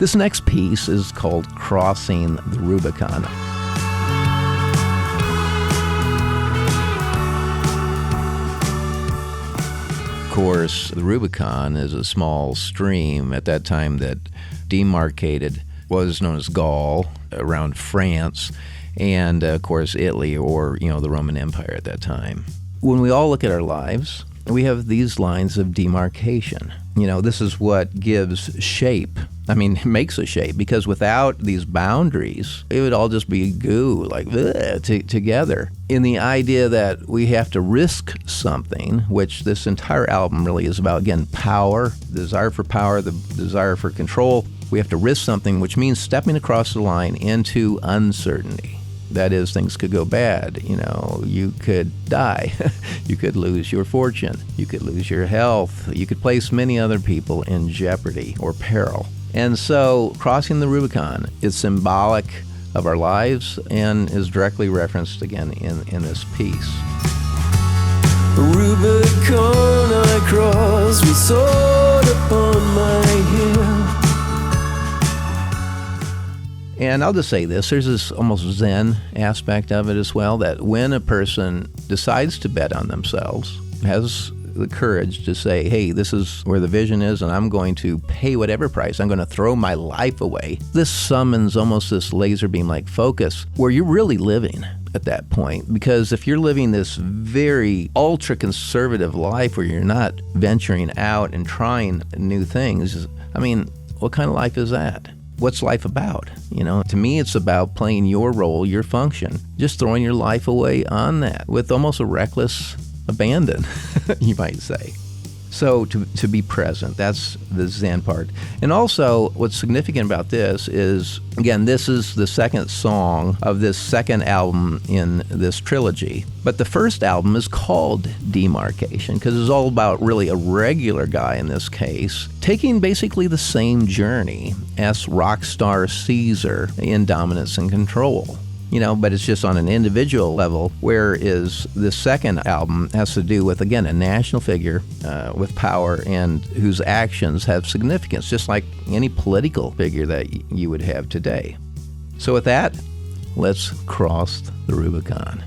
This next piece is called Crossing the Rubicon. Of course, the Rubicon is a small stream at that time that demarcated what was known as Gaul around France and, of course, Italy or, the Roman Empire at that time. When we all look at our lives, we have these lines of demarcation. This is what gives shape. It makes a shape, because without these boundaries, it would all just be goo, together. In the idea that we have to risk something, which this entire album really is about, again, power, the desire for power, the desire for control. We have to risk something, which means stepping across the line into uncertainty. That is, things could go bad. You could die. You could lose your fortune. You could lose your health. You could place many other people in jeopardy or peril. And so, crossing the Rubicon is symbolic of our lives and is directly referenced again in this piece. Rubicon I cross with sword upon my hill. And I'll just say this, there's this almost Zen aspect of it as well, that when a person decides to bet on themselves, has the courage to say, hey, this is where the vision is, and I'm going to pay whatever price, I'm going to throw my life away. This summons almost this laser beam-like focus where you're really living at that point. Because if you're living this very ultra-conservative life where you're not venturing out and trying new things, what kind of life is that? What's life about? To me, it's about playing your role, your function, just throwing your life away on that with almost a reckless abandon, you might say. So to be present, that's the Zen part. And also, what's significant about this is, again, this is the second song of this second album in this trilogy. But the first album is called Demarcation because it's all about really a regular guy in this case, taking basically the same journey as Rockstar Cezar in dominance and control. But it's just on an individual level, whereas the second album has to do with, again, a national figure with power and whose actions have significance, just like any political figure that you would have today. So with that, let's cross the Rubicon.